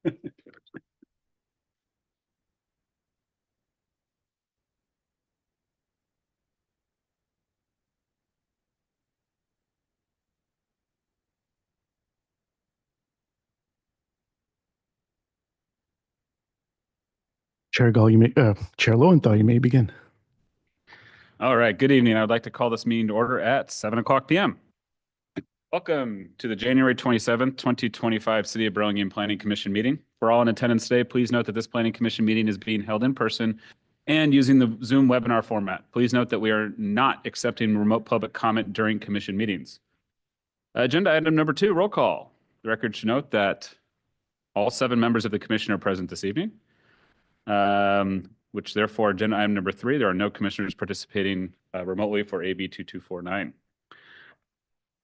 Chair Gall, Chair Lowenthal, you may begin. All right, good evening. I would like to call this meeting to order at 7 o'clock p.m. Welcome to the January 27th, 2025 City of Burlingame Planning Commission meeting. For all in attendance today, please note that this Planning Commission meeting is being held in person and using the Zoom webinar format. Please note that we are not accepting remote public comment during commission meetings. Agenda item number 2, roll call. The record should note that all 7 members of the commission are present this evening. Which therefore, agenda item number 3, there are no commissioners participating remotely for AB 2249.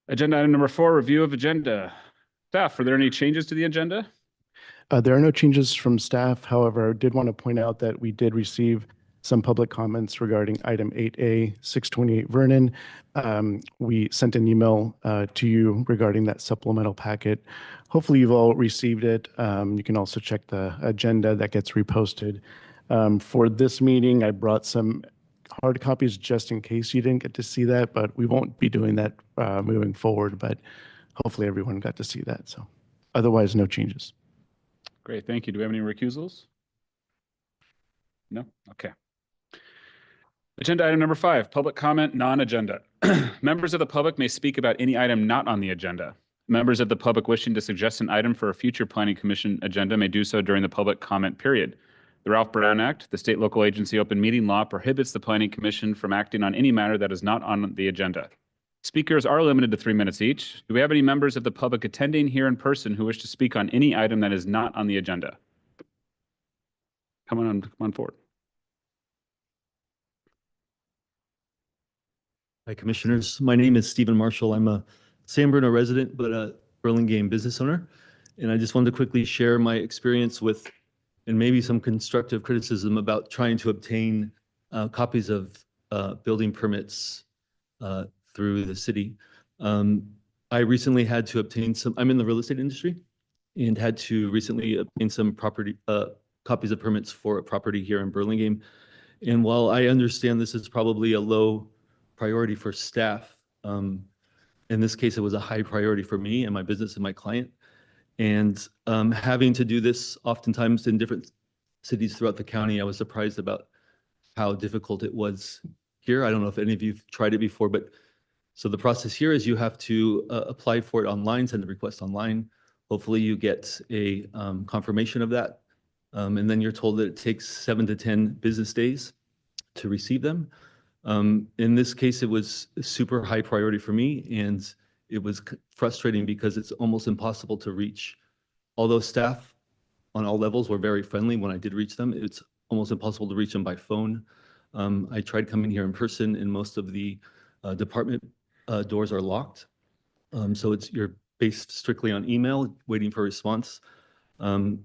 Agenda item number 4, review of agenda. Staff, are there any changes to the agenda? There are no changes from staff. However, I did want to point out that we did receive some public comments regarding item 8A, 628 Vernon. We sent an email to you regarding that supplemental packet. Hopefully you've all received it. You can also check the agenda that gets reposted. For this meeting, I brought some hard copies just in case you didn't get to see that, but we won't be doing that moving forward, but hopefully everyone got to see that. So otherwise, no changes. Great, thank you. Do we have any recusals? No? Okay. Agenda item number 5, public comment, non-agenda. Members of the public may speak about any item not on the agenda. Members of the public wishing to suggest an item for a future Planning Commission agenda may do so during the public comment period. The Ralph Brown Act, the state local agency open meeting law, prohibits the Planning Commission from acting on any matter that is not on the agenda. Speakers are limited to 3 minutes each. Do we have any members of the public attending here in person who wish to speak on any item that is not on the agenda? Come on forward. Hi, Commissioners. My name is Stephen Marshall. I'm a San Bruno resident, but a Burlingame business owner. And I just wanted to quickly share my experience with, and maybe some constructive criticism about trying to obtain copies of building permits through the city. I recently had to obtain I'm in the real estate industry, and had to recently obtain some copies of permits for a property here in Burlingame. And while I understand this is probably a low priority for staff, in this case, it was a high priority for me and my business and my client. And having to do this oftentimes in different cities throughout the county, I was surprised about how difficult it was here. I don't know if any of you've tried it before, but so the process here is you have to apply for it online, send a request online. Hopefully you get a confirmation of that. And then you're told that it takes 7 to 10 business days to receive them. In this case, it was super high priority for me, and it was frustrating because it's almost impossible to reach. Although staff on all levels were very friendly when I did reach them, it's almost impossible to reach them by phone. I tried coming here in person, and most of the department doors are locked. So you're based strictly on email, waiting for a response. I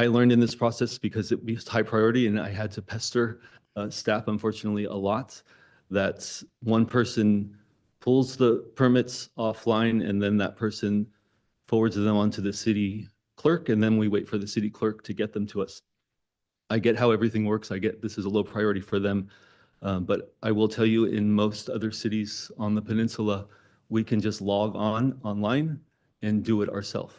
learned in this process, because it was high priority and I had to pester staff, unfortunately, a lot, that one person pulls the permits offline and then that person forwards them onto the city clerk, and then we wait for the city clerk to get them to us. I get how everything works. I get this is a low priority for them. But I will tell you, in most other cities on the peninsula, we can just log online and do it ourselves,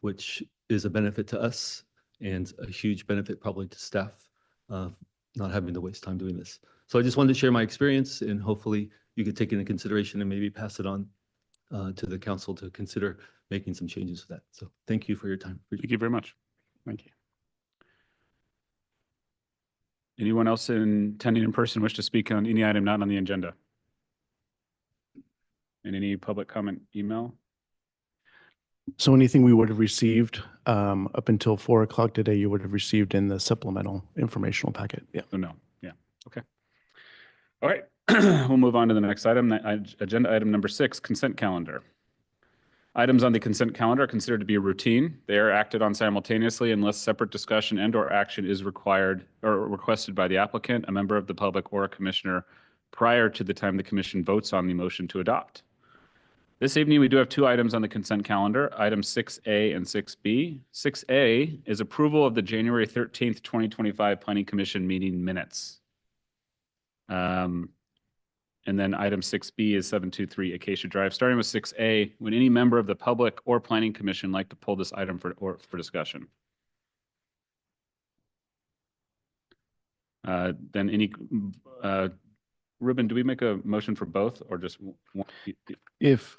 which is a benefit to us and a huge benefit probably to staff, not having to waste time doing this. So I just wanted to share my experience, and hopefully you could take it into consideration and maybe pass it on to the council to consider making some changes to that. So thank you for your time. Thank you very much. Thank you. Anyone else attending in person wish to speak on any item not on the agenda? And any public comment email? So anything we would have received up until 4 o'clock today, you would have received in the supplemental informational packet. Yeah. Oh, no. Yeah. Okay. All right. We'll move on to the next item. Agenda item number 6, consent calendar. Items on the consent calendar are considered to be routine. They are acted on simultaneously unless separate discussion and/or action is required or requested by the applicant, a member of the public, or a commissioner prior to the time the commission votes on the motion to adopt. This evening, we do have two items on the consent calendar, items 6A and 6B. 6A is approval of the January 13th, 2025 Planning Commission meeting minutes. And then item 6B is 723 Acacia Drive. Starting with 6A, would any member of the public or Planning Commission like to pull this item for discussion? Then Ruben, do we make a motion for both or just one? If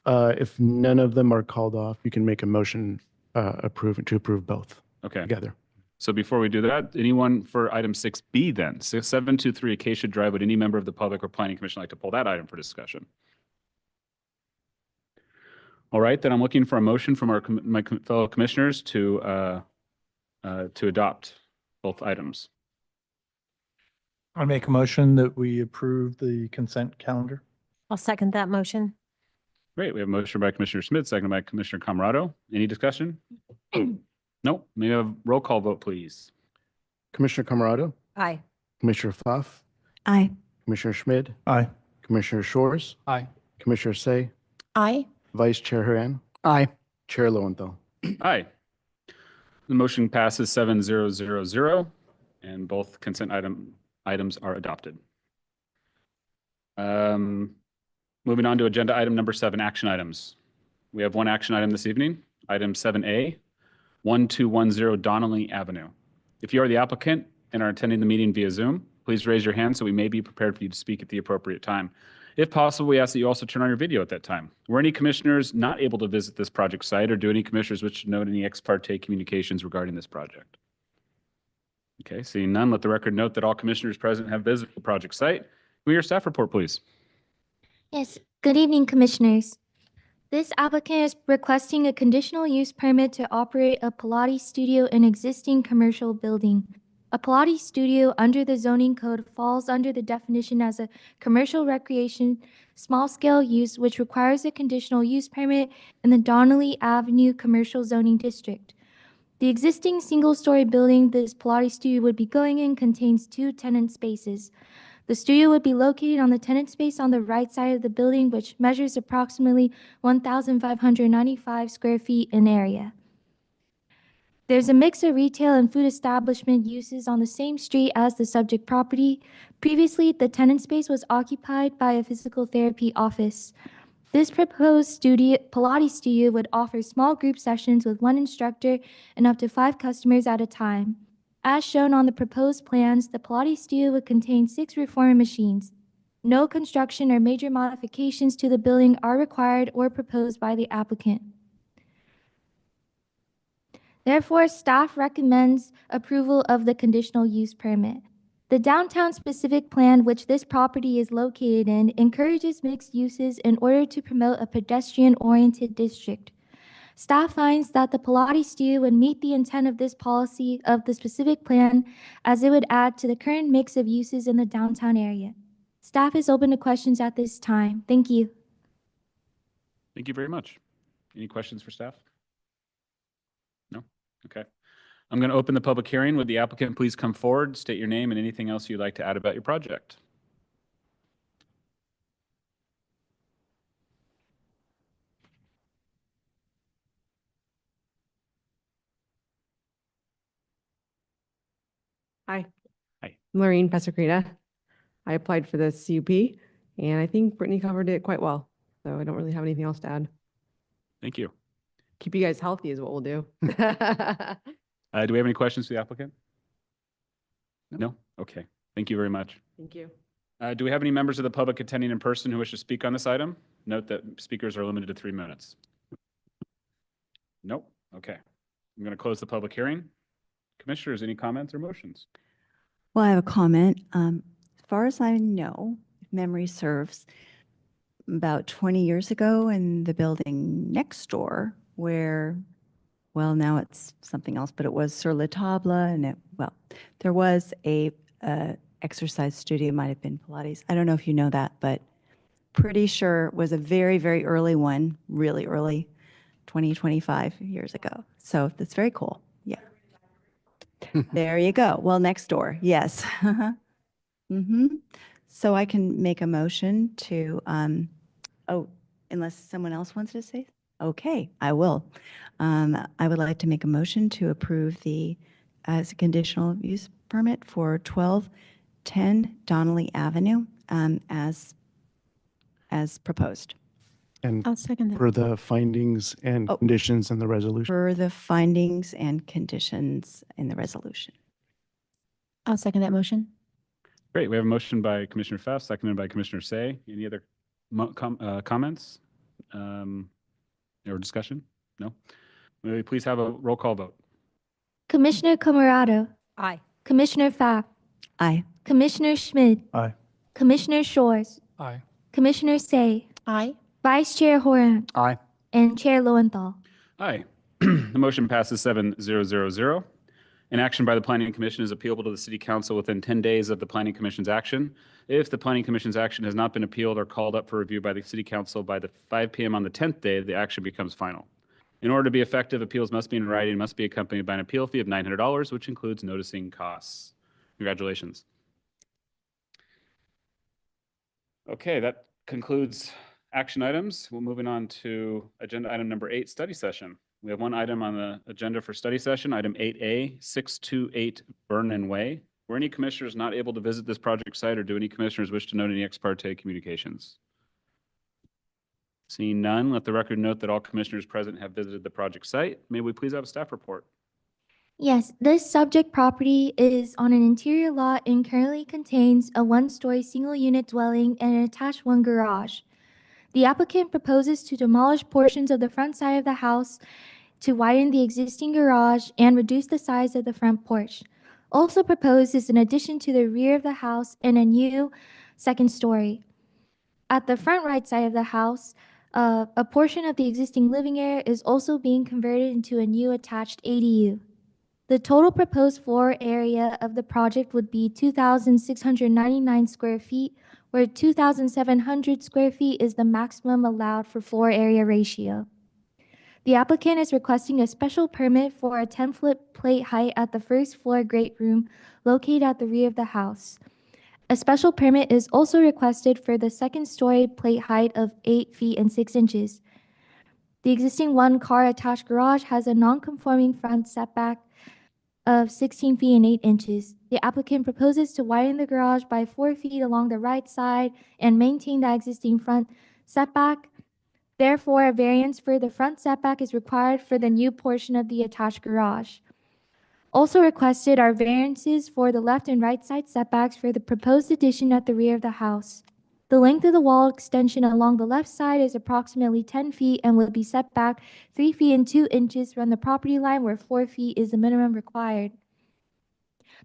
none of them are called off, you can make a motion to approve both Okay. together. So before we do that, anyone for item 6B then? 723 Acacia Drive, would any member of the public or Planning Commission like to pull that item for discussion? All right, then I'm looking for a motion from my fellow commissioners to adopt both items. I make a motion that we approve the consent calendar. I'll second that motion. Great, we have a motion by Commissioner Smith, seconded by Commissioner Camarado. Any discussion? No, may I have a roll call vote, please? Commissioner Camarado, Aye. Commissioner Pfaff, Aye. Commissioner Schmid, Aye. Commissioner Shores, Aye. Commissioner Say, Aye. Vice Chair Haran, Aye. Chair Lowenthal. Aye. The motion passes 7-0-0-0, and both consent items are adopted. Moving on to agenda item number 7, action items. We have one action item this evening, item 7A, 1210 Donnelly Avenue. If you are the applicant and are attending the meeting via Zoom, please raise your hand so we may be prepared for you to speak at the appropriate time. If possible, we ask that you also turn on your video at that time. Were any commissioners not able to visit this project site, or do any commissioners wish to note any ex parte communications regarding this project? Okay, seeing none, let the record note that all commissioners present have visited the project site. Can we hear staff report, please? Yes, good evening, Commissioners. This applicant is requesting a conditional use permit to operate a Pilates studio in existing commercial building. A Pilates studio under the zoning code falls under the definition as a commercial recreation, small-scale use, which requires a conditional use permit in the Donnelly Avenue Commercial Zoning District. The existing single-story building this Pilates studio would be going in contains 2 tenant spaces. The studio would be located on the tenant space on the right side of the building, which measures approximately 1,595 square feet in area. There's a mix of retail and food establishment uses on the same street as the subject property. Previously, the tenant space was occupied by a physical therapy office. This proposed Pilates studio would offer small group sessions with 1 instructor and up to 5 customers at a time. As shown on the proposed plans, the Pilates studio would contain 6 reformer machines. No construction or major modifications to the building are required or proposed by the applicant. Therefore, staff recommends approval of the conditional use permit. The downtown specific plan, which this property is located in, encourages mixed uses in order to promote a pedestrian-oriented district. Staff finds that the Pilates studio would meet the intent of this policy of the specific plan, as it would add to the current mix of uses in the downtown area. Staff is open to questions at this time. Thank you. Thank you very much. Any questions for staff? No? Okay. I'm going to open the public hearing. Would the applicant please come forward, state your name and anything else you'd like to add about your project? Hi. Hi. Maureen Pesacreta. I applied for the CUP, and I think Brittany covered it quite well, so I don't really have anything else to add. Thank you. Keep you guys healthy is what we'll do. Do we have any questions for the applicant? No? Okay. Thank you very much. Thank you. Do we have any members of the public attending in person who wish to speak on this item? Note that speakers are limited to 3 minutes. Nope. Okay. I'm going to close the public hearing. Commissioners, any comments or motions? Well, I have a comment. As far as I know, if memory serves, about 20 years ago in the building next door where, well, now it's something else, but it was Sur La Table, and there was a exercise studio, might have been Pilates. I don't know if you know that, but pretty sure it was a very, very early one, really early, 20, 25 years ago. So that's very cool. Yeah. There you go. Well, next door. Yes. So I can make a motion to, unless someone else wants to say? Okay, I will. I would like to make a motion to approve as a conditional use permit for 1210 Donnelly Avenue, as proposed. And I'll second that. for the findings and Oh. conditions in the resolution. For the findings and conditions in the resolution. I'll second that motion. Great. We have a motion by Commissioner Pfaff, seconded by Commissioner Say. Any other comments or discussion? No? May we please have a roll call vote? Commissioner Camerado, Aye. Commissioner Pfaff, Aye. Commissioner Schmidt, Aye. Commissioner Shores, Aye. Commissioner Say, Aye. Vice Chair Horan, Aye. and Chair Lowenthal. Aye. The motion passes 7-0-0-0. An action by the Planning Commission is appealable to the City Council within 10 days of the Planning Commission's action. If the Planning Commission's action has not been appealed or called up for review by the City Council by the 5 p.m. on the 10th day, the action becomes final. In order to be effective, appeals must be in writing and must be accompanied by an appeal fee of $900, which includes noticing costs. Congratulations. Okay, that concludes action items. We're moving on to agenda item number 8, study session. We have one item on the agenda for study session, item 8A, 628 Vernon Way. Were any commissioners not able to visit this project site, or do any commissioners wish to note any ex parte communications? Seeing none, let the record note that all commissioners present have visited the project site. May we please have a staff report? Yes, this subject property is on an interior lot and currently contains a one-story single-unit dwelling and an attached one garage. The applicant proposes to demolish portions of the front side of the house to widen the existing garage and reduce the size of the front porch. Also proposed is an addition to the rear of the house and a new second story. At the front right side of the house, a portion of the existing living area is also being converted into a new attached ADU. The total proposed floor area of the project would be 2,699 square feet, where 2,700 square feet is the maximum allowed for floor area ratio. The applicant is requesting a special permit for a 10-foot plate height at the first floor great room located at the rear of the house. A special permit is also requested for the second-story plate height of 8 feet and 6 inches. The existing one-car attached garage has a non-conforming front setback of 16 feet and 8 inches. The applicant proposes to widen the garage by 4 feet along the right side and maintain the existing front setback. Therefore, a variance for the front setback is required for the new portion of the attached garage. Also requested are variances for the left and right side setbacks for the proposed addition at the rear of the house. The length of the wall extension along the left side is approximately 10 feet and will be set back 3 feet and 2 inches from the property line, where 4 feet is the minimum required.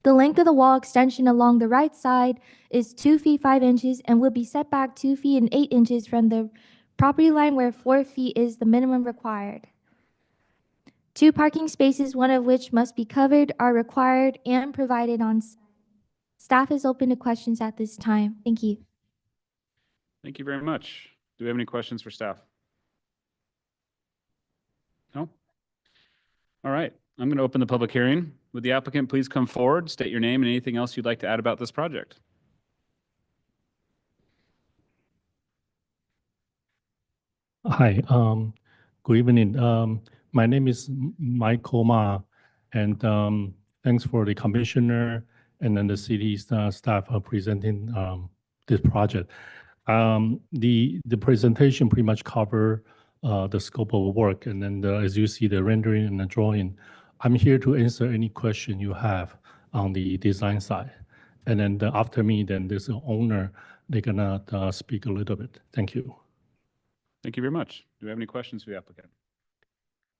The length of the wall extension along the right side is 2 feet 5 inches and will be set back 2 feet and 8 inches from the property line, where 4 feet is the minimum required. 2 parking spaces, one of which must be covered, are required and provided on site. Staff is open to questions at this time. Thank you. Thank you very much. Do we have any questions for staff? No? All right, I'm going to open the public hearing. Would the applicant please come forward, state your name and anything else you'd like to add about this project? Hi, good evening. My name is Michael Ma, and thanks for the commissioner and then the city's staff presenting this project. The presentation pretty much cover the scope of work, and then as you see the rendering and the drawing, I'm here to answer any question you have on the design side. And then after me, then there's an owner, they're gonna speak a little bit. Thank you. Thank you very much. Do we have any questions for the applicant?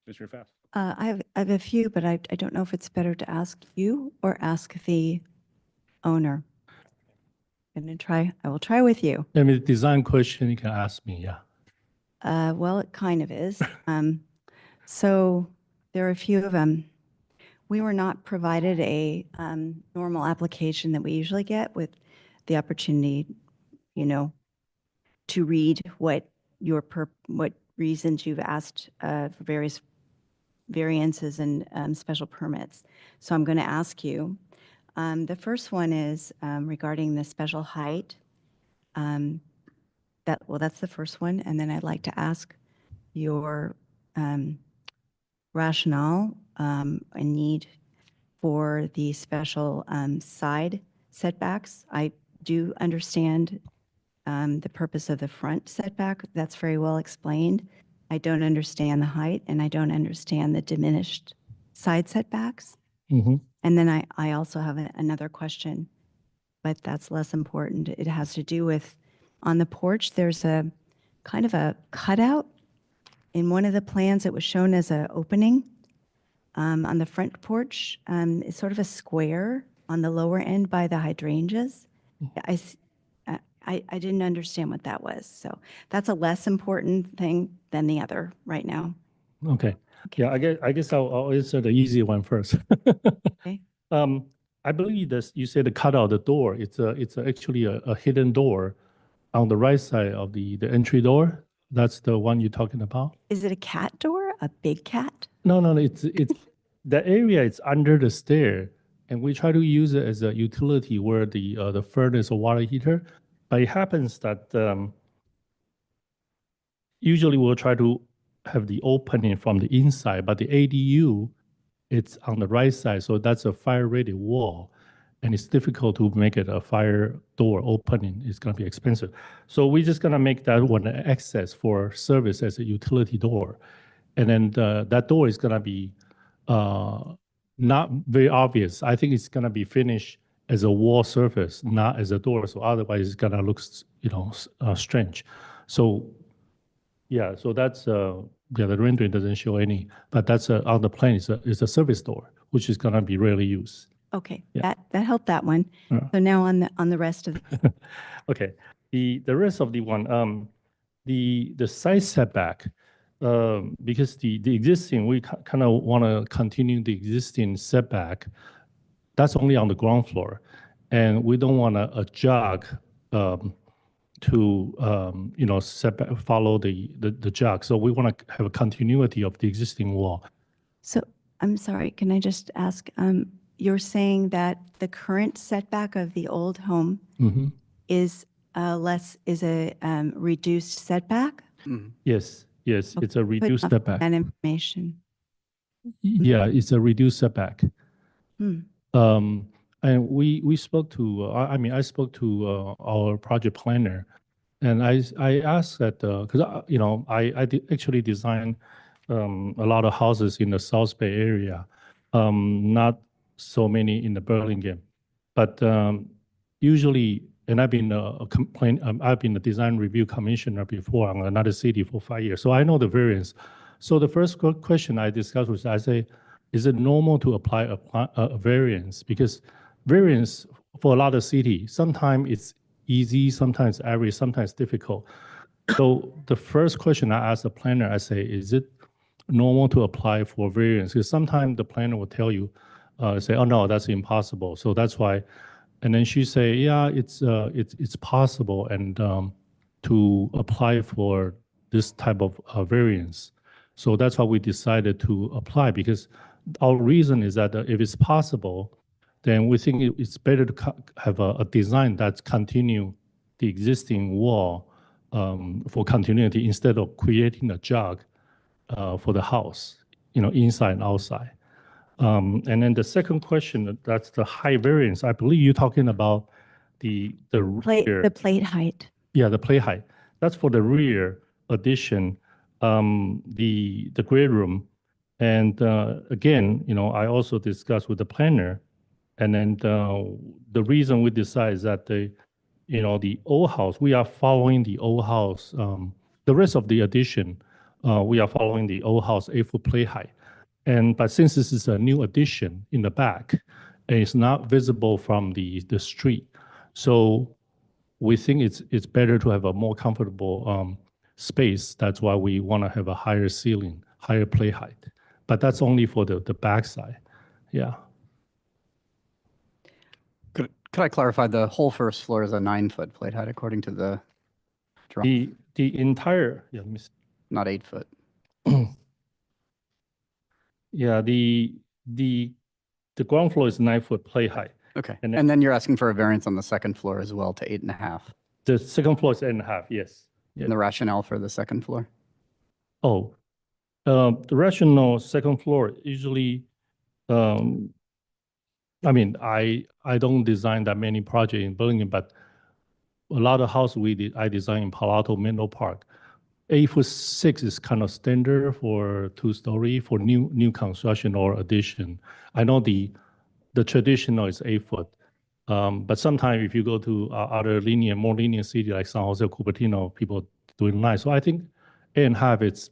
Mr. Pfaff? I have a few, but I don't know if it's better to ask you or ask the owner. I will try with you. I mean, design question, you can ask me, yeah. Well, it kind of is. So there are a few of them. We were not provided a normal application that we usually get with the opportunity, to read what what reasons you've asked for various variances and special permits. So I'm going to ask you. The first one is regarding the special height. That's the first one. And then I'd like to ask your rationale and need for the special side setbacks. I do understand the purpose of the front setback. That's very well explained. I don't understand the height, and I don't understand the diminished side setbacks. Mhm. And then I also have another question, but that's less important. It has to do with, on the porch, there's a kind of a cutout. In one of the plans, it was shown as an opening on the front porch. It's sort of a square on the lower end by the hydrangeas. I didn't understand what that was. So that's a less important thing than the other right now. Okay. Yeah, I guess I'll answer the easy one first. Okay. I believe that you said the cutout the door. It's actually a hidden door on the right side of the entry door. That's the one you're talking about? Is it a cat door? A big cat? No, it's the area is under the stair, and we try to use it as a utility where the furnace or water heater. But it happens that usually we'll try to have the opening from the inside, but the ADU, it's on the right side, so that's a fire-rated wall, and it's difficult to make it a fire door opening. It's going to be expensive. So we're just going to make that one access for service as a utility door. And then that door is going to be not very obvious. I think it's going to be finished as a wall surface, not as a door. So otherwise, it's going to look, strange. So yeah, so that's the rendering doesn't show any, but that's on the plan. It's a service door, which is going to be rarely used. Okay, Yeah. that helped that one. So now on the rest of Okay, the rest of the one, the side setback, because the existing, we kind of want to continue the existing setback. That's only on the ground floor, and we don't want to jog to setback, follow the jog. So we want to have a continuity of the existing wall. So I'm sorry, can I just ask, you're saying that the current setback of the old home is a reduced setback? Yes, it's a Put reduced up setback. that information. Yeah, it's a reduced setback. Hmm. And we spoke to, I spoke to our project planner, and I asked that, because, I actually designed a lot of houses in the South Bay area, not so many in the Burlingame. But usually, and I've been I've been a design review commissioner before on another city for 5 years, so I know the variance. So the first question I discussed was, I say, is it normal to apply a variance? Because variance for a lot of cities, sometimes it's easy, sometimes average, sometimes difficult. So the first question I ask the planner, I say, is it normal to apply for variance? Because sometimes the planner will tell you, say, oh no, that's impossible. So that's why, and then she say, yeah, it's possible, and to apply for this type of variance. So that's why we decided to apply, because our reason is that if it's possible, then we think it's better to have a design that's continue the existing wall for continuity instead of creating a jog for the house, inside and outside. And then the second question, that's the high variance. I believe you're talking about the rear. The plate height. Yeah, the plate height. That's for the rear addition, the great room. And again, I also discussed with the planner, and then the reason we decide is that the old house, we are following the old house. The rest of the addition, we are following the old house 8-foot plate height. But since this is a new addition in the back, and it's not visible from the street, so we think it's better to have a more comfortable space. That's why we want to have a higher ceiling, higher plate height. But that's only for the back side. Yeah. Could I clarify, the whole first floor is a 9-foot plate height according to the drawing, The entire, yeah, let me see. not 8 foot. Yeah, the ground floor is 9-foot plate height. Okay. And And then you're asking for a variance on the second floor as well to 8.5. The second floor is 8.5, yes. Yeah. And the rationale for the second floor? Oh, the rational second floor usually, I mean, I don't design that many projects in Burlington, but a lot of house I design in Palo Alto, Menlo Park. 8'6" is kind of standard for 2-story for new construction or addition. I know the traditional is 8 foot. But sometimes if you go to other more linear city like San Jose, Cupertino, people doing 9. So I think 8.5, it's,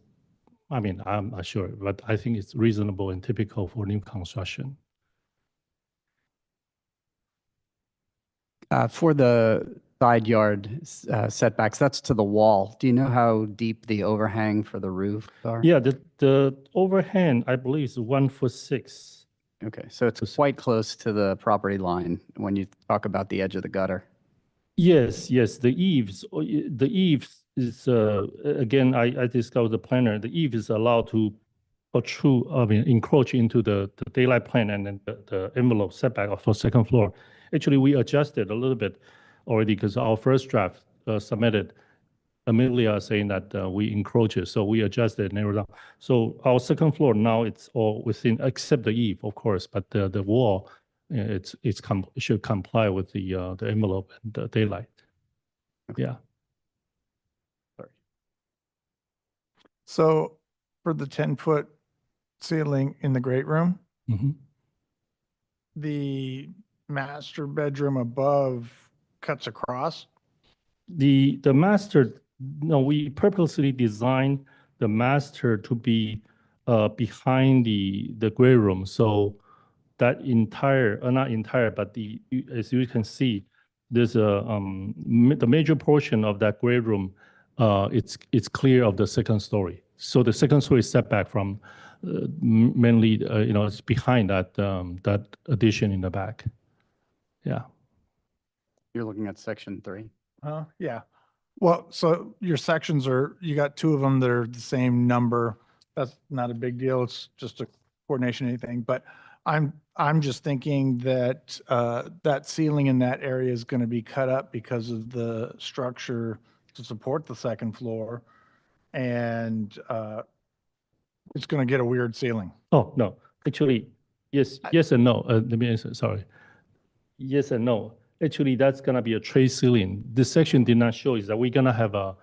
I mean, I'm not sure, but I think it's reasonable and typical for new construction. For the side yard setbacks, that's to the wall. Do you know how deep the overhang for the roof are? Yeah, the overhang, I believe, is 1'6". Okay, so it's quite close to the property line when you talk about the edge of the gutter. Yes, the eaves is, again, I discussed the planner, the eave is allowed to protrude, I mean, encroach into the daylight plane and then the envelope setback for second floor. Actually, we adjusted a little bit already because our first draft submitted Amelia saying that we encroach it, so we adjusted, narrowed down. So our second floor now it's all within, except the eave, of course, but the wall, it should comply with the envelope and the daylight. Yeah. So for the 10-foot ceiling in the great room, Mhm. the master bedroom above cuts across. The master, no, we purposely designed the master to be behind the gray room. So that entire, not entire, but as you can see, there's the major portion of that gray room, it's clear of the second story. So the second story is set back from mainly, it's behind that addition in the back. Yeah. You're looking at section 3. Yeah. Well, so your sections you got 2 of them that are the same number. That's not a big deal. It's just a coordination anything. But I'm just thinking that that ceiling in that area is going to be cut up because of the structure to support the second floor. And it's going to get a weird ceiling. Oh, no, actually, yes and no. Let me answer, sorry. Yes and no. Actually, that's gonna be a tray ceiling. This section did not show is that we're gonna have the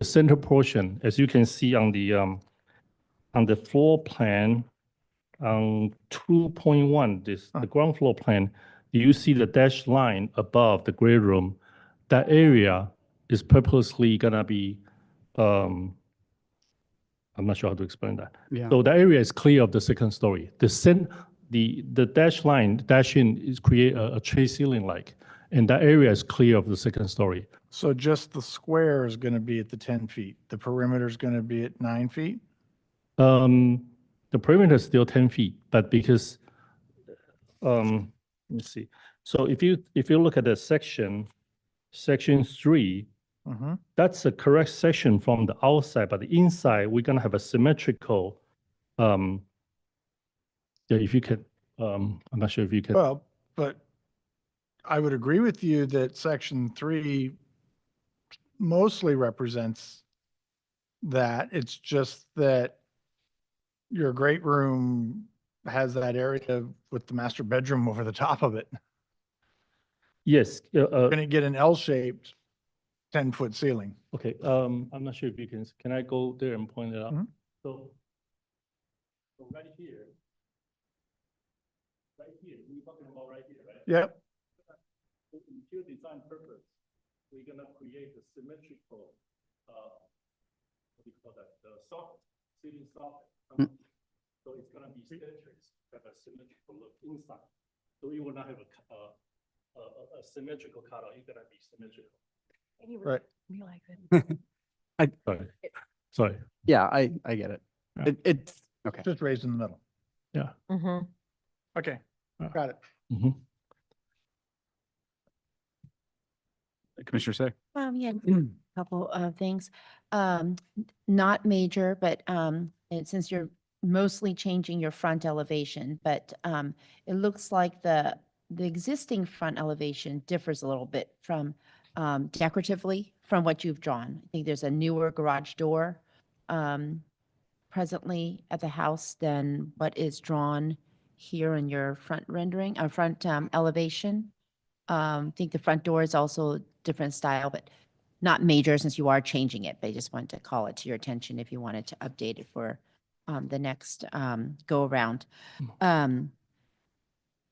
center portion, as you can see on the floor plan, on 2.1, the ground floor plan, you see the dashed line above the gray room. That area is purposely gonna be, I'm not sure how to explain that. Yeah. So the area is clear of the second story. The dash line, dash in is create a tray ceiling like, and that area is clear of the second story. So just the square is going to be at the 10 feet. The perimeter is going to be at 9 feet. The perimeter is still 10 feet, but because, let me see. So if you look at the section 3, that's the correct section from the outside, but the inside, we're gonna have a symmetrical, yeah, if you could, I'm not sure if you could. Well, but I would agree with you that section 3 mostly represents that. It's just that your great room has that area with the master bedroom over the top of it. Yes. You're going to get an L-shaped 10-foot ceiling. Okay, I'm not sure if you can I go there and point it out? Mhm. So right here, we're talking about right here, right? Yep. In pure design purpose, we're gonna create a symmetrical, what do you call that, the soffit, ceiling soffit. So it's gonna be symmetric, have a symmetrical look inside. So you will not have a symmetrical cutout, it's gonna be symmetrical. Right. Sorry. Yeah, I get it. Yeah. It's okay. Just raised in the middle. Yeah. Okay, Yeah. got it. Mhm. Commissioner Say. Yeah, couple of things. Not major, but and since you're mostly changing your front elevation, but it looks like the existing front elevation differs a little bit from decoratively from what you've drawn. I think there's a newer garage door presently at the house than what is drawn here in your front rendering, front elevation. I think the front door is also a different style, but not major since you are changing it. But I just wanted to call it to your attention if you wanted to update it for the next go around.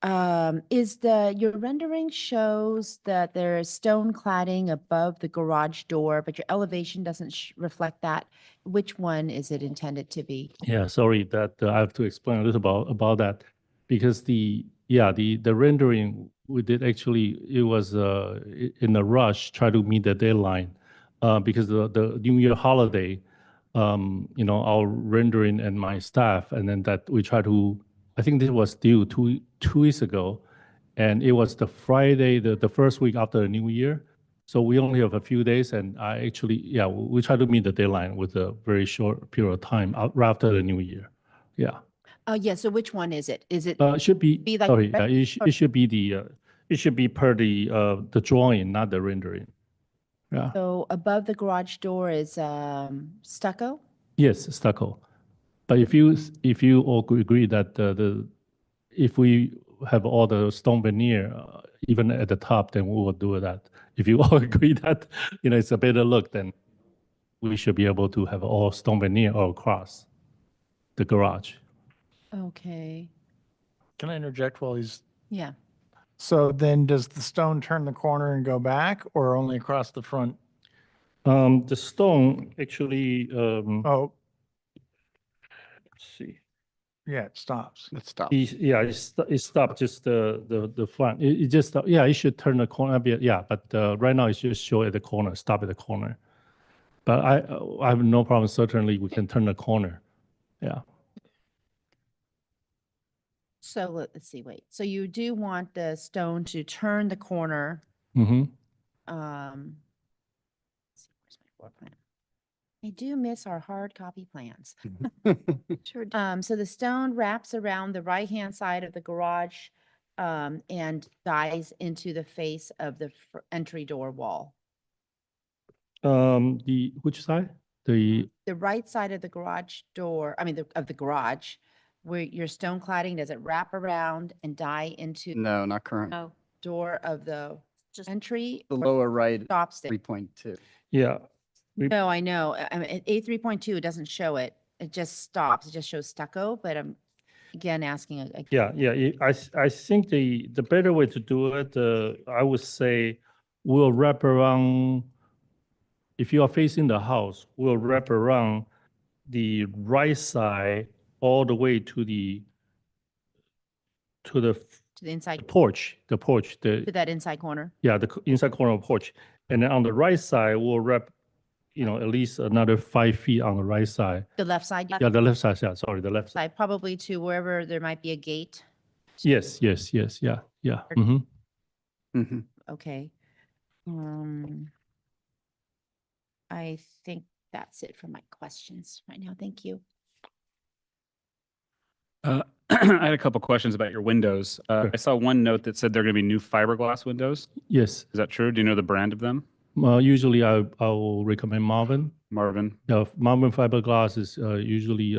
Your rendering shows that there is stone cladding above the garage door, but your elevation doesn't reflect that. Which one is it intended to be? Yeah, sorry that I have to explain a little about that because the rendering we did actually, it was in a rush, try to meet the deadline because the New Year holiday, our rendering and my staff, and then that we try to, I think this was due two weeks ago, and it was the Friday, the first week after the New Year. So we only have a few days, and I actually, we try to meet the deadline with a very short period of time right after the New Year. Yeah. Yeah, so which one is it? Is it? It should be, like sorry, red it should be it should be per the drawing, not the rendering. Yeah. So above the garage door is stucco? Yes, stucco. But if you all agree that if we have all the stone veneer, even at the top, then we will do that. If you all agree that it's a better look, then we should be able to have all stone veneer all across the garage. Okay, Can I interject while he's, yeah. so then does the stone turn the corner and go back or only across the front? The stone actually, Oh, let's see. yeah, it stops. Let's stop. It stopped just the front. It just stopped. Yeah, it should turn the corner a bit. Yeah, but right now it's just show at the corner, stop at the corner. But I have no problem. Certainly, we can turn the corner. Yeah. So let's see, wait. So you do want the stone to turn the corner. Mm-hmm. Let's see, where's my floor plan? I do miss our hard copy plans. Sure. So the stone wraps around the right-hand side of the garage and dies into the face of the entry door wall. Which side? The right side of the garage door, of the garage, where your stone cladding, does it wrap around and die into No, not current. the door of the entry? The or lower right, Stops there? 3.2. yeah. No, I know. At A3.2, it doesn't show it. It just stops. It just shows stucco, but I'm again asking. I think the better way to do it, I would say, we'll wrap around. If you are facing the house, we'll wrap around the right side all the way to the To the inside, porch, to that inside corner. the inside corner of the porch. And then on the right side, we'll wrap, at least another 5 feet on the right side. The left side? Yeah, the left side, sorry, the left side. Side, probably to wherever there might be a gate. Yes, yeah. Mm-hmm. Mm-hmm. Okay. I think that's it for my questions right now. Thank you. I had a couple questions about your windows. Sure. I saw one note that said they're going to be new fiberglass windows. Yes. Is that true? Do you know the brand of them? Usually I will recommend Marvin. Marvin. Yeah, Marvin fiberglass is usually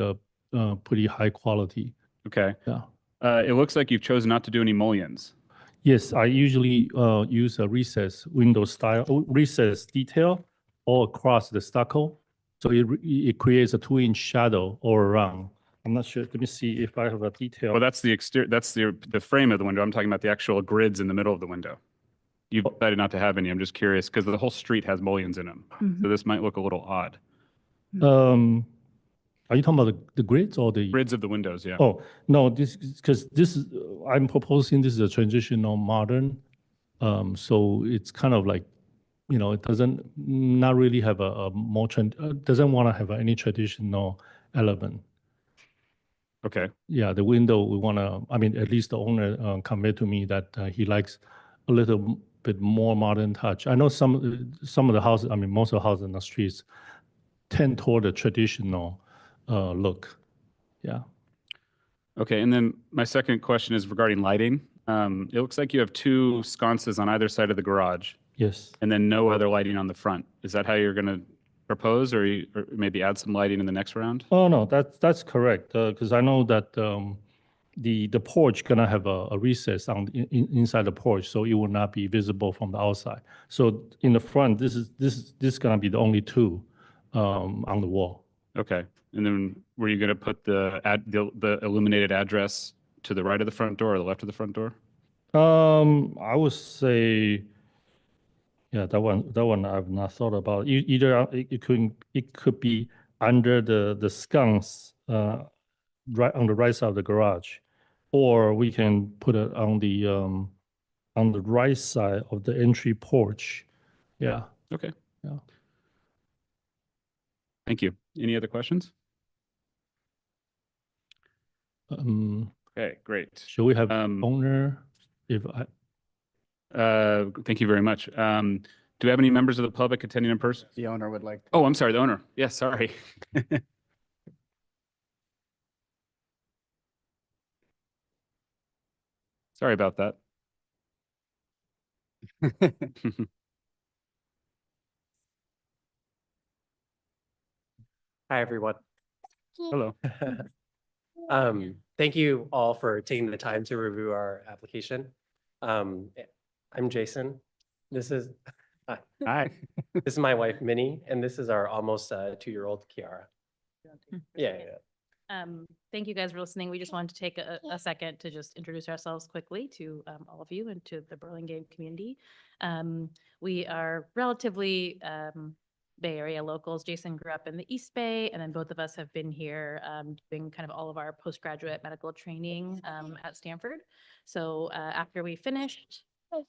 pretty high quality. Okay. Yeah. It looks like you've chosen not to do any mullions. Yes, I usually use a recessed window style, recessed detail all across the stucco. So it creates a 2-inch shadow all around. I'm not sure. Let me see if I have a detail. Well, that's the exterior. That's the frame of the window. I'm talking about the actual grids in the middle of the window. You've decided not to have any. I'm just curious because the whole street has mullions in them. So this might look a little odd. Are you talking about the grids or the Grids of the windows, yeah. Oh, no, because this is, I'm proposing this is a transitional modern. So it's kind of like, it doesn't not really have a more doesn't want to have any traditional element. Okay. Yeah, the window we want to, at least the owner conveyed to me that he likes a little bit more modern touch. I know some of the houses, most of the houses in the streets tend toward the traditional look. Yeah. Okay, and then my second question is regarding lighting. It looks like you have 2 sconces on either side of the garage. Yes. and then no other lighting on the front. Is that how you're going to propose, or maybe add some lighting in the next round? Oh, no, that's correct. Because I know that the porch gonna have a recess on inside the porch, so it will not be visible from the outside. So in the front, this is gonna be the only two on the wall. Okay. And then were you going to put the illuminated address to the right of the front door or the left of the front door? I would say, yeah, that one I've not thought about. Either it could be under the sconce, right on the right side of the garage, or we can put it on the right side of the entry porch. Yeah. Okay. Yeah. Thank you. Any other questions? Okay, great. Should we have Um, owner? If I, Thank you very much. Do we have any members of the public attending in person? The owner would like. Oh, I'm sorry, the owner. Yes, sorry. Sorry about that. Hi, everyone. Hello. Thank you all for taking the time to review our application. I'm Jason. This is, Hi. this is my wife, Minnie, and this is our almost 2-year-old Kiara. Yeah. Thank you guys for listening. We just wanted to take a second to just introduce ourselves quickly to all of you and to the Burlingame community. We are relatively Bay Area locals. Jason grew up in the East Bay, and then both of us have been here doing kind of all of our postgraduate medical training at Stanford. So after we finished,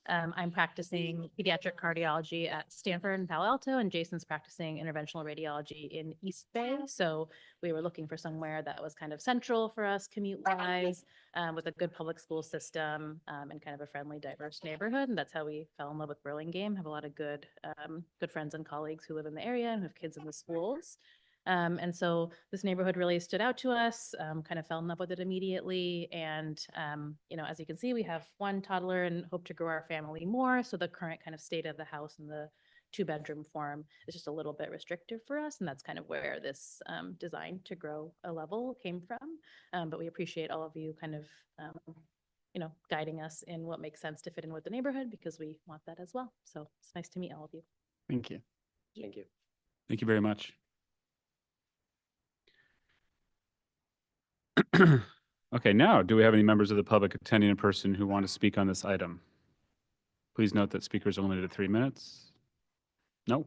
I'm practicing pediatric cardiology at Stanford and Palo Alto, and Jason's practicing interventional radiology in East Bay. So we were looking for somewhere that was kind of central for us commute-wise, with a good public school system and kind of a friendly, diverse neighborhood. And that's how we fell in love with Burlingame. Have a lot of good friends and colleagues who live in the area and have kids in the schools. And so this neighborhood really stood out to us, kind of fell in love with it immediately. And, as you can see, we have one toddler and hope to grow our family more. So the current kind of state of the house and the 2-bedroom form is just a little bit restrictive for us. And that's kind of where this design to grow a level came from. But we appreciate all of you kind of, guiding us in what makes sense to fit in with the neighborhood, because we want that as well. So it's nice to meet all of you. Thank you. Thank you. Thank you very much. Okay, now, do we have any members of the public attending in person who want to speak on this item? Please note that speakers are limited to 3 minutes. No?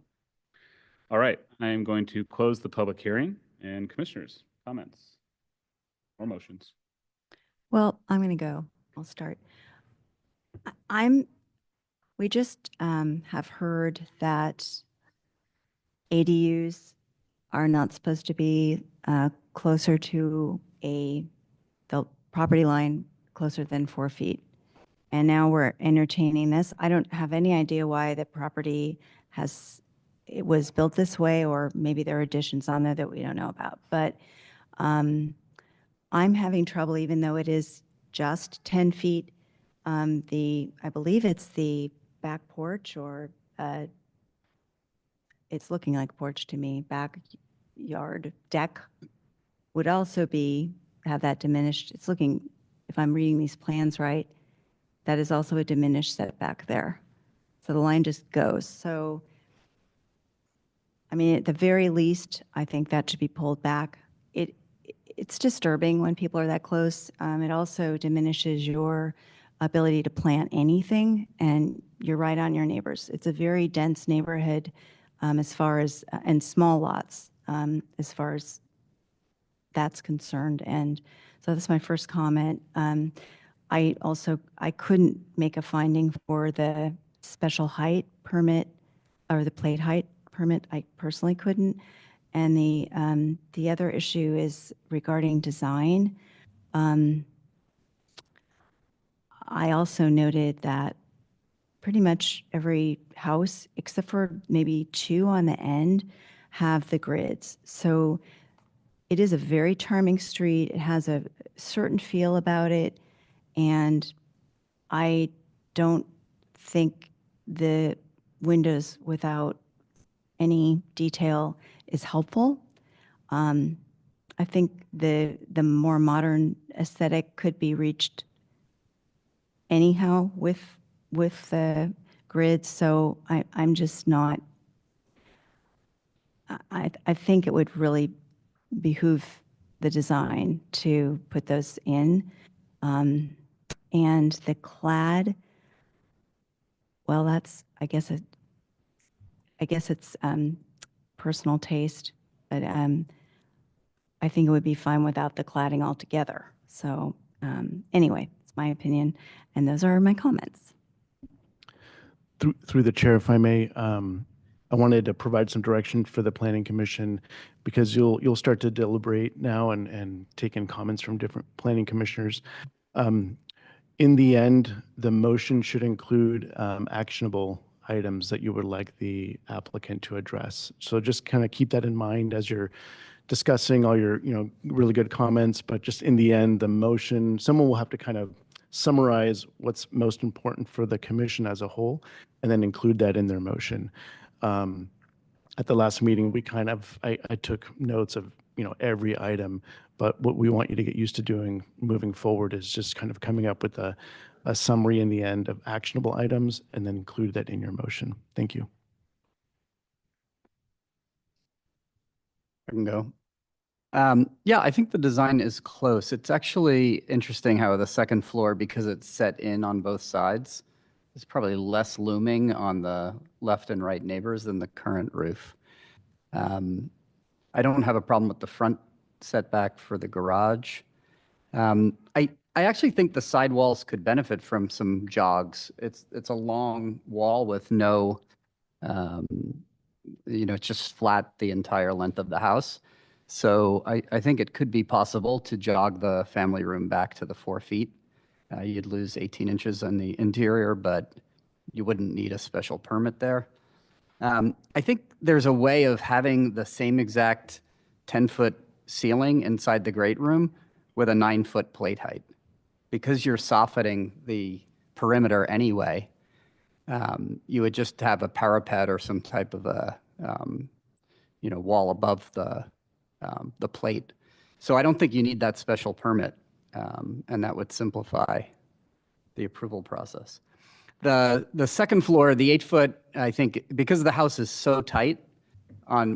All right, I am going to close the public hearing, and commissioners, comments or motions? Well, I'm going to go. I'll start. We just have heard that ADUs are not supposed to be closer to the property line closer than 4 feet. And now we're entertaining this. I don't have any idea why the property it was built this way, or maybe there are additions on there that we don't know about. But I'm having trouble, even though it is just 10 feet. I believe it's the back porch, or it's looking like porch to me, backyard deck would also have that diminished. It's looking, if I'm reading these plans right, that is also a diminished setback there. So the line just goes. So, I mean, at the very least, I think that should be pulled back. It's disturbing when people are that close. It also diminishes your ability to plant anything, and you're right on your neighbors. It's a very dense neighborhood as far as, and small lots as far as that's concerned. And so that's my first comment. I couldn't make a finding for the special height permit or the plate height permit. I personally couldn't. And the other issue is regarding design. I also noted that pretty much every house, except for maybe 2 on the end, have the grids. So it is a very charming street. It has a certain feel about it. And I don't think the windows without any detail is helpful. I think the more modern aesthetic could be reached anyhow with the grid. So I'm just not. I think it would really behoove the design to put those in, and the clad. Well, that's I guess it's personal taste, but I think it would be fine without the cladding altogether. So anyway, it's my opinion, and those are my comments. Through the chair, if I may, I wanted to provide some direction for the Planning Commission, because you'll start to deliberate now and take in comments from different planning commissioners. In the end, the motion should include actionable items that you would like the applicant to address. So just kind of keep that in mind as you're discussing all your, really good comments, but just in the end, the motion, someone will have to kind of summarize what's most important for the commission as a whole, and then include that in their motion. At the last meeting, we I took notes of, every item, but what we want you to get used to doing moving forward is just kind of coming up with a summary in the end of actionable items, and then include that in your motion. Thank you. I can go. Yeah, I think the design is close. It's actually interesting how the second floor, because it's set in on both sides, is probably less looming on the left and right neighbors than the current roof. I don't have a problem with the front setback for the garage. I actually think the sidewalls could benefit from some jogs. It's a long wall with no, it's just flat the entire length of the house. So I think it could be possible to jog the family room back to the 4 feet. You'd lose 18 inches on the interior, but you wouldn't need a special permit there. I think there's a way of having the same exact 10-foot ceiling inside the great room with a 9-foot plate height. Because you're softening the perimeter anyway, you would just have a parapet or some type of a wall above the plate. So I don't think you need that special permit, and that would simplify the approval process. The second floor, the 8-foot, I think, because the house is so tight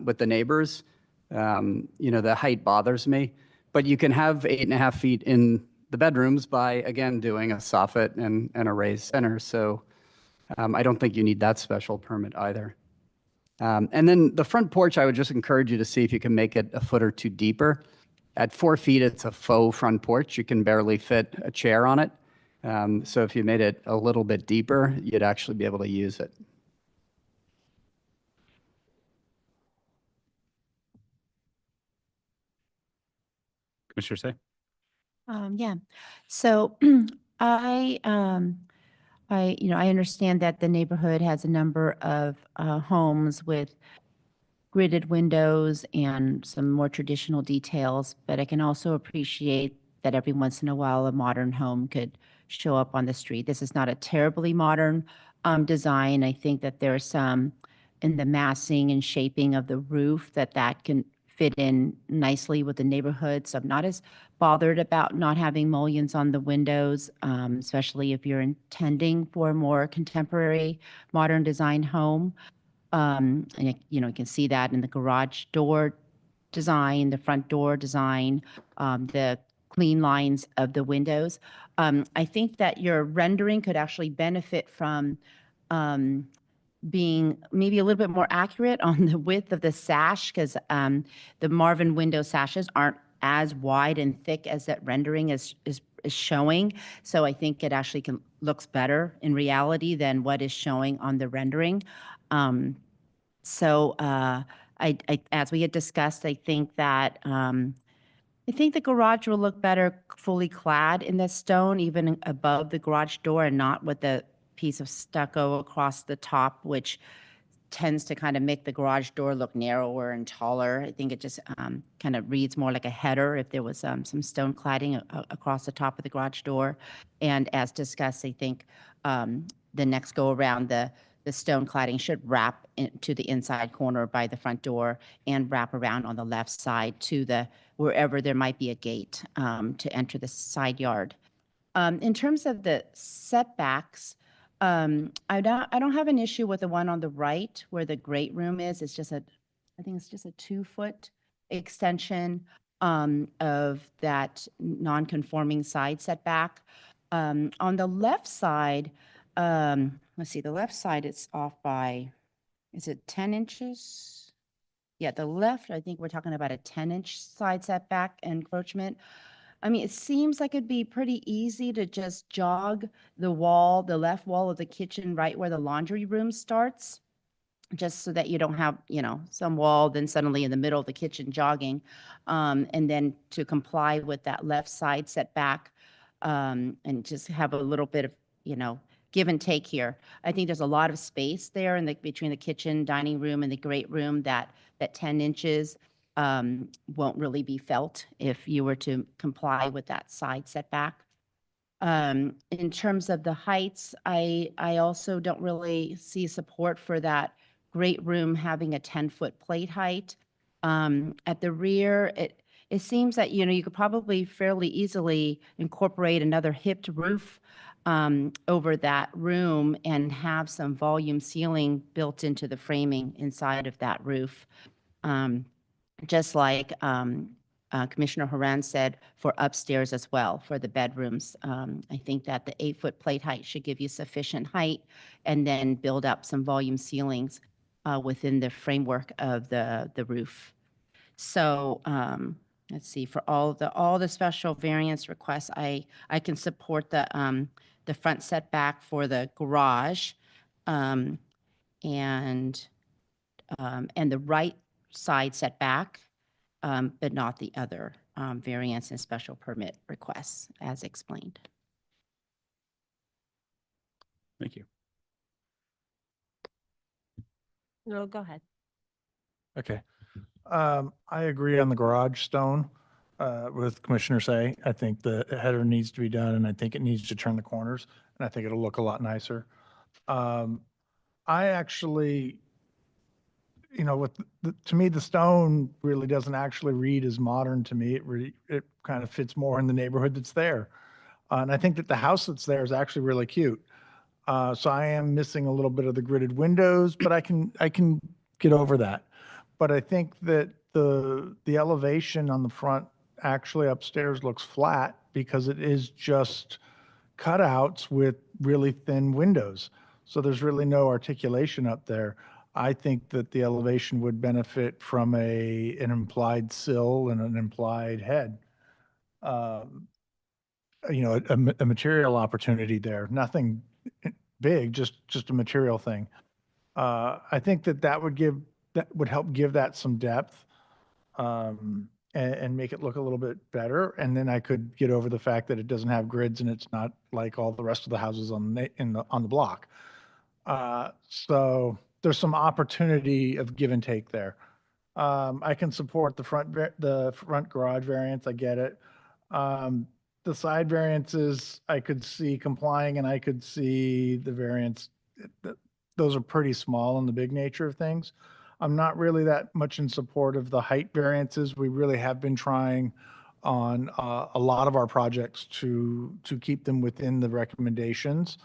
with the neighbors, the height bothers me. But you can have 8.5 feet in the bedrooms by, again, doing a soffit and a raised center. So I don't think you need that special permit either. And then the front porch, I would just encourage you to see if you can make it a foot or two deeper. At 4 feet, it's a faux front porch. You can barely fit a chair on it. So if you made it a little bit deeper, you'd actually be able to use it. Commissioner Say? Yeah. So I understand that the neighborhood has a number of homes with gridded windows and some more traditional details, but I can also appreciate that every once in a while a modern home could show up on the street. This is not a terribly modern design. I think that there's some in the massing and shaping of the roof that can fit in nicely with the neighborhood. So I'm not as bothered about not having mullions on the windows, especially if you're intending for a more contemporary modern design home. And you can see that in the garage door design, the front door design, the clean lines of the windows. I think that your rendering could actually benefit from being maybe a little bit more accurate on the width of the sash, because the Marvin window sashes aren't as wide and thick as that rendering is showing. So I think it actually looks better in reality than what is showing on the rendering. So as we had discussed, I think that the garage will look better fully clad in the stone, even above the garage door, and not with the piece of stucco across the top, which tends to kind of make the garage door look narrower and taller. I think it just kind of reads more like a header if there was some stone cladding across the top of the garage door. And as discussed, I think the next go around, the the stone cladding should wrap into the inside corner by the front door and wrap around on the left side to the, wherever there might be a gate to enter the side yard. In terms of the setbacks, I don't have an issue with the one on the right where the great room is. It's just I think it's just a 2-foot extension of that non-conforming side setback. On the left side, let's see, the left side it's off by, is it 10 inches? Yeah, the left, I think we're talking about a 10-inch side setback encroachment. I mean, it seems like it'd be pretty easy to just jog the wall, the left wall of the kitchen right where the laundry room starts, just so that you don't have, some wall, then suddenly in the middle of the kitchen jogging. And then to comply with that left side setback, and just have a little bit of, give and take here. I think there's a lot of space there between the kitchen, dining room, and the great room that 10 inches won't really be felt if you were to comply with that side setback. In terms of the heights, I also don't really see support for that great room having a 10-foot plate height. At the rear, it seems that, you could probably fairly easily incorporate another hipped roof over that room and have some volume ceiling built into the framing inside of that roof. Just like Commissioner Haran said, for upstairs as well, for the bedrooms. I think that the 8-foot plate height should give you sufficient height, and then build up some volume ceilings within the framework of the roof. So let's see, for all the special variance requests, I can support the front setback for the garage, and the right side setback, but not the other variance and special permit requests as explained. Thank you. No, go ahead. Okay. I agree on the garage stone with Commissioner Say. I think the header needs to be done, and I think it needs to turn the corners, and I think it'll look a lot nicer. I actually, to me, the stone really doesn't actually read as modern to me. It kind of fits more in the neighborhood that's there. And I think that the house that's there is actually really cute. So I am missing a little bit of the gridded windows, but I can get over that. But I think that the elevation on the front actually upstairs looks flat because it is just cutouts with really thin windows. So there's really no articulation up there. I think that the elevation would benefit from an implied sill and an implied head. A material opportunity there. Nothing big, just a material thing. I think that would help give that some depth, and make it look a little bit better. And then I could get over the fact that it doesn't have grids and it's not like all the rest of the houses on the block. So there's some opportunity of give and take there. I can support the front garage variance. I get it. The side variances, I could see complying, and I could see the variance. Those are pretty small in the big nature of things. I'm not really that much in support of the height variances. We really have been trying on a lot of our projects to keep them within the recommendations,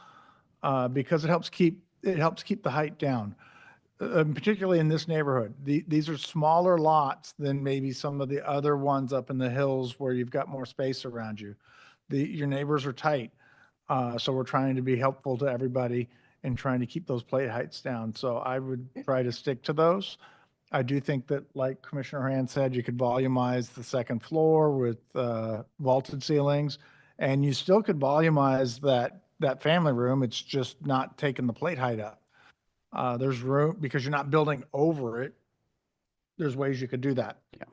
because it helps keep the height down. Particularly in this neighborhood. These are smaller lots than maybe some of the other ones up in the hills where you've got more space around you. Your neighbors are tight. So we're trying to be helpful to everybody and trying to keep those plate heights down. So I would try to stick to those. I do think that, like Commissioner Haran said, you could volumize the second floor with vaulted ceilings, and you still could volumize that family room. It's just not taking the plate height up. There's room because you're not building over it. There's ways you could do that. Yeah.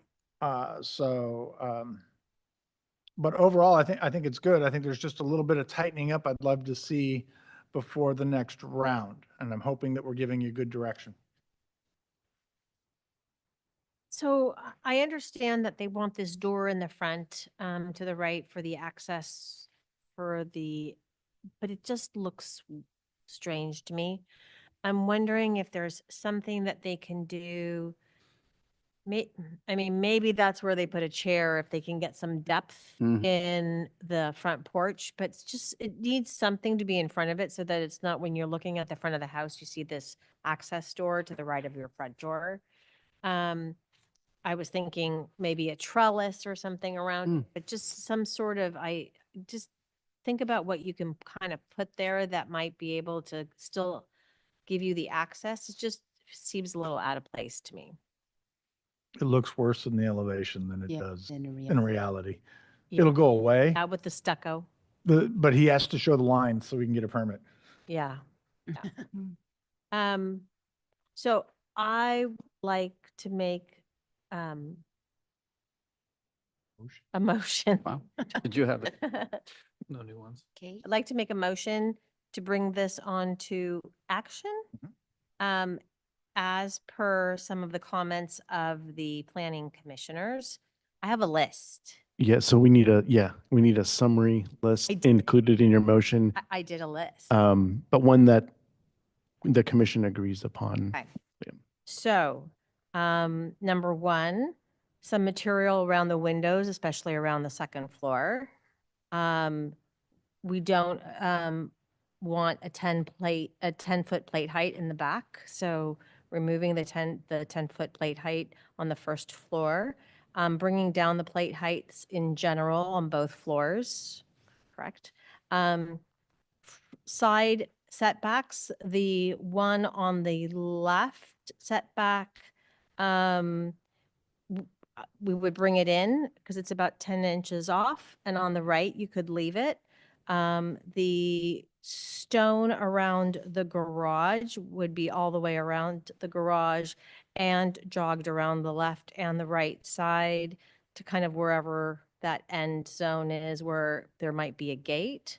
But overall, I think it's good. I think there's just a little bit of tightening up I'd love to see before the next round. And I'm hoping that we're giving you good direction. So I understand that they want this door in the front to the right for the access but it just looks strange to me. I'm wondering if there's something that they can do. I mean, maybe that's where they put a chair, if they can get some depth Mhm. in the front porch, but it's just, it needs something to be in front of it so that it's not when you're looking at the front of the house, you see this access door to the right of your front door. I was thinking maybe a trellis or something around, it, but just some sort of, just think about what you can kind of put there that might be able to still give you the access. It just seems a little out of place to me. It looks worse in the elevation than it Yeah, does in in reality. Yeah. It'll go away, Out with the stucco. but he has to show the line so we can get a permit. Yeah. So I would like to make, a motion. Wow. Did you have it? No new ones. Okay. I'd like to make a motion to bring this on to action. As per some of the comments of the planning commissioners, I have a list. Yeah, so we need a summary list I did. included in your motion, I did a list. but one that the commission agrees upon. Okay. So, number one, some material around the windows, especially around the second floor. We don't want a 10-foot plate height in the back. So removing the 10-foot plate height on the first floor, bringing down the plate heights in general on both floors, correct? Side setbacks, the one on the left setback, we would bring it in because it's about 10 inches off, and on the right, you could leave it. The stone around the garage would be all the way around the garage and jogged around the left and the right side to kind of wherever that end zone is where there might be a gate.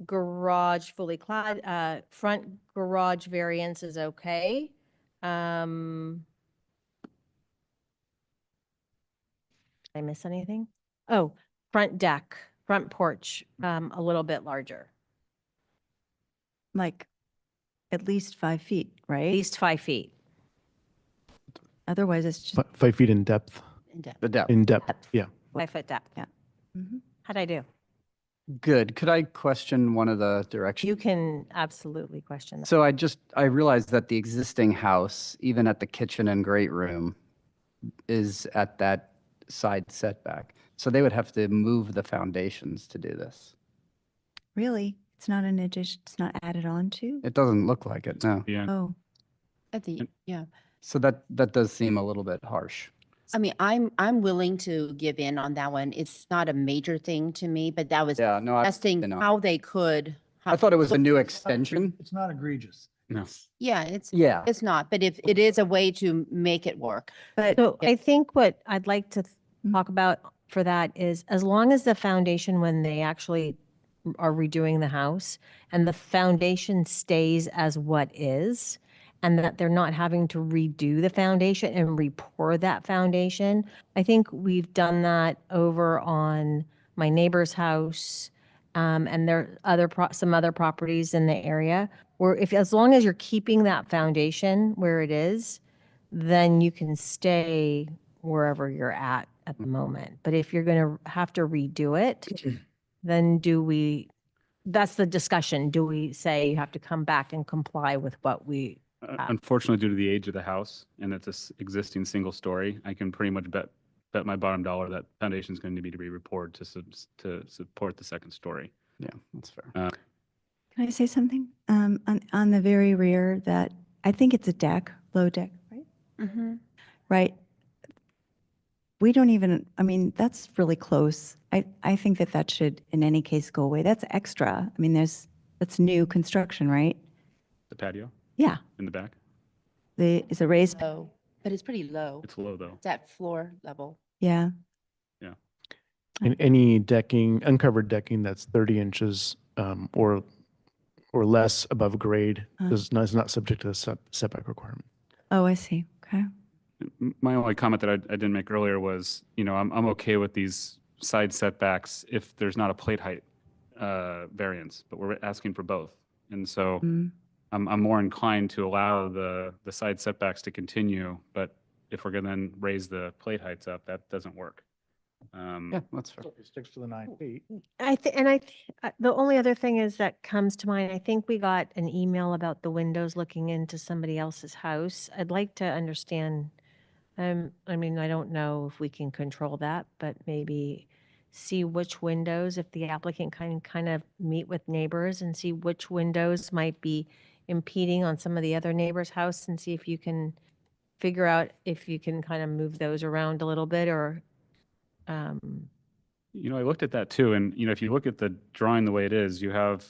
Garage fully clad, front garage variance is okay. Did I miss anything? Oh, front deck, front porch, a little bit larger, Like at least 5 feet, at right? least 5 feet. Otherwise, it's just, 5 feet in depth. In depth. The depth. In depth, yeah. 5-foot depth. yeah. Mhm. How'd I do? Good. Could I question one of the directions? You can absolutely question that. So I realized that the existing house, even at the kitchen and great room, is at that side setback. So they would have to move the foundations to do this. Really? It's not an addition, it's not added on to? It doesn't look like it, no. Yeah. Oh, Yeah. So that does seem a little bit harsh. I mean, I'm willing to give in on that one. It's not a major thing to me, but that was Yeah, no, testing you know, how they could. I thought it was a new extension. It's not egregious. No. Yeah, it's Yeah. it's not, but if it is a way to make it work. but So I think what I'd like to Mhm. talk about for that is as long as the foundation, when they actually are redoing the house and the foundation stays as what is, and that they're not having to redo the foundation and re-pour that foundation. I think we've done that over on my neighbor's house. And there are some other properties in the area where as long as you're keeping that foundation where it is, then you can stay wherever you're at the moment. But if you're going to have to redo it, then that's the discussion. Do we say you have to come back and comply with what we Unfortunately, due to the age of the house and it's a existing single story, I can pretty much bet my bottom dollar that foundation is going to need to be repoured to support the second story. Yeah, that's fair. can I say something? On the very rear, that, I think it's a deck, low deck, right? Mm-hmm. Right? We don't even, I mean, that's really close. I think that should, in any case, go away. That's extra. I mean, that's new construction, right? The patio Yeah. in the back. Is a raised, Low, but it's pretty low. It's low though. It's at floor level. yeah. And any decking, uncovered decking that's 30 inches or less above grade is not subject to the setback requirement. Oh, I see. Okay. My only comment that I didn't make earlier was, I'm okay with these side setbacks if there's not a plate height variance, but we're asking for both. And so Mm. I'm more inclined to allow the side setbacks to continue, but if we're gonna then raise the plate heights up, that doesn't work. Yeah, that's fair. It sticks to the 9 feet. The only other thing is that comes to mind, I think we got an email about the windows looking into somebody else's house. I'd like to understand, I mean, I don't know if we can control that, but maybe see which windows, if the applicant can kind of meet with neighbors and see which windows might be impeding on some of the other neighbors' house and see if you can figure out if you can kind of move those around a little bit or, You know, I looked at that too, and you know, if you look at the drawing the way it is, you have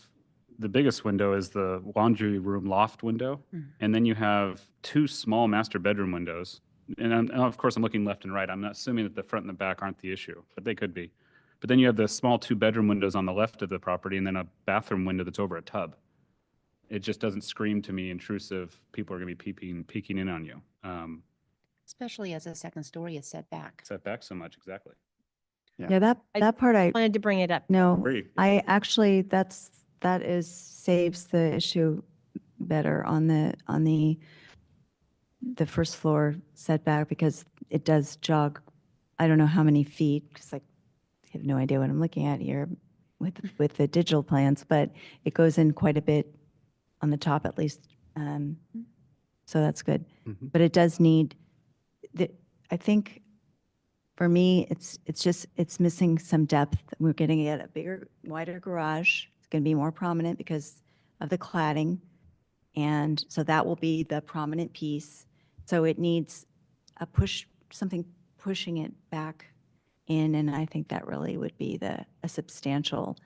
the biggest window is the laundry room loft window, and then you have two small master bedroom windows. And of course, I'm looking left and right. I'm not assuming that the front and the back aren't the issue, but they could be. But then you have the small 2-bedroom windows on the left of the property, and then a bathroom window that's over a tub. It just doesn't scream to me intrusive. People are going to be peeking in on you. Especially as a second story is set back. Set back so much, exactly. Yeah, that part I wanted to bring it up. no, Agree. I actually saves the issue better on the first floor setback because it does jog. I don't know how many feet because I have no idea what I'm looking at here with the digital plans, but it goes in quite a bit on the top at least. So that's good. But it does need I think for me, it's missing some depth. We're going to get a bigger, wider garage. It's going to be more prominent because of the cladding. And so that will be the prominent piece. So it needs something pushing it back in. And I think that really would be a substantial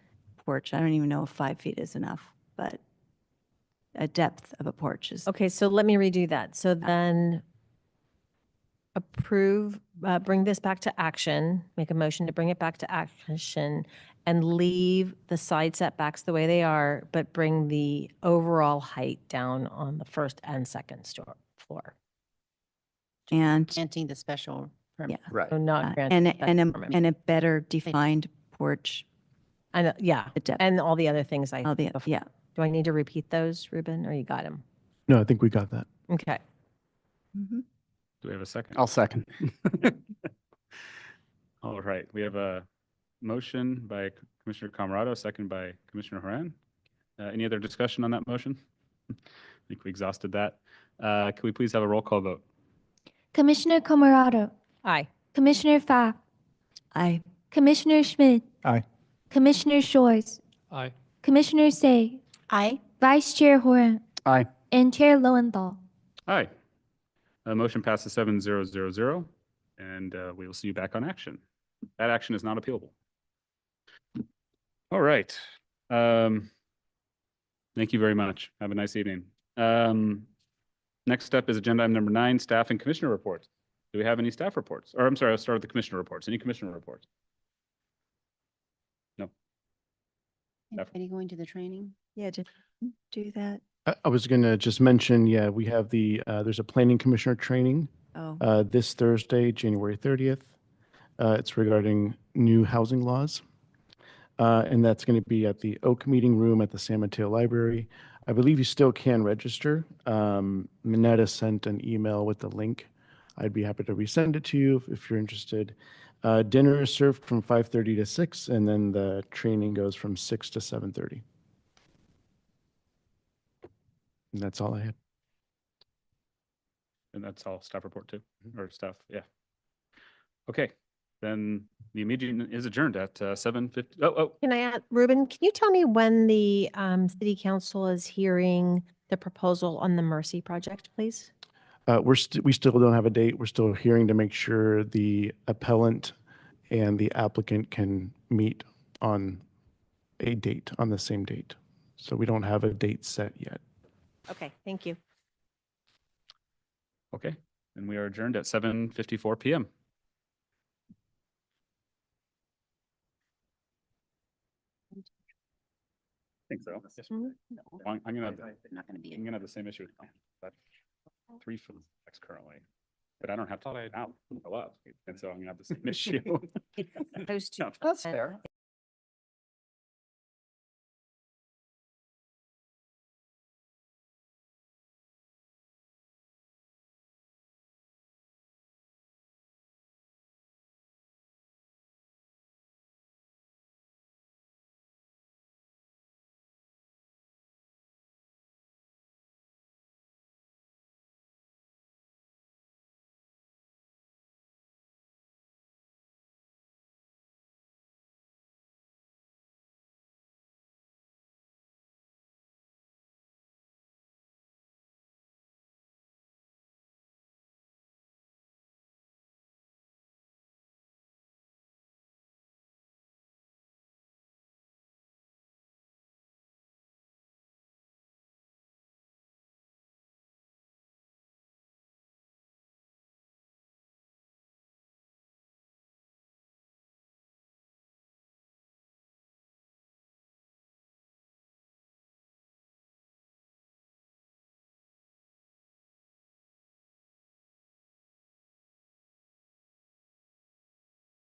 porch. I don't even know if 5 feet is enough, but a depth of a porch is. Okay, so let me redo that. So then bring this back to action, make a motion to bring it back to action and leave the side setbacks the way they are, but bring the overall height down on the first and second floor. And Granting the special permit. Right. So not granting the special permit. and a better defined porch. And yeah, The depth. and all the other things I. All the, before. yeah. Do I need to repeat those, Ruben, or you got them? No, I think we got that. Okay. Mhm. Do we have a second? I'll second. All right, we have a motion by Commissioner Camarado, second by Commissioner Haran. Any other discussion on that motion? I think we exhausted that. Can we please have a roll call vote? Commissioner Camarado, Aye. Commissioner Fa, Aye. Commissioner Schmidt, Aye. Commissioner Shores, Aye. Commissioner Say, Aye. Vice Chair Horan, Aye. and Chair Lowenthal. Aye. Motion passes 7-0-0-0, and we will see you back on action. That action is not appealable. All right. Thank you very much. Have a nice evening. Next up is agenda item number 9, staff and commissioner reports. Do we have any staff reports? Or I'm sorry, I'll start with the commissioner reports. Any commissioner reports? No. Anybody going to the training? Yeah, just do that. I was going to just mention, yeah, we have there's a planning commissioner training Oh, this Thursday, January 30th. It's regarding new housing laws. And that's going to be at the Oak Meeting Room at the San Mateo Library. I believe you still can register. Minetta sent an email with the link. I'd be happy to resend it to you if you're interested. Dinner is served from 5:30 to 6, and then the training goes from 6 to 7:30. And that's all I had. And that's all staff report too, or staff, yeah. Okay, then the meeting is adjourned at 7:50. Oh, Can I add, Ruben, can you tell me when the city council is hearing the proposal on the Mercy project, please? We still don't have a date. We're still hearing to make sure the appellant and the applicant can meet on a date, on the same date. So we don't have a date set yet. Okay, thank you. okay. And we are adjourned at 7:54 PM. I think so. Mhm. I'm gonna have, Not going to be. I'm gonna have the same issue with that 3 for the X currently, but I don't have to lay it out a lot, and so I'm gonna have the same issue. Those two. That's fair.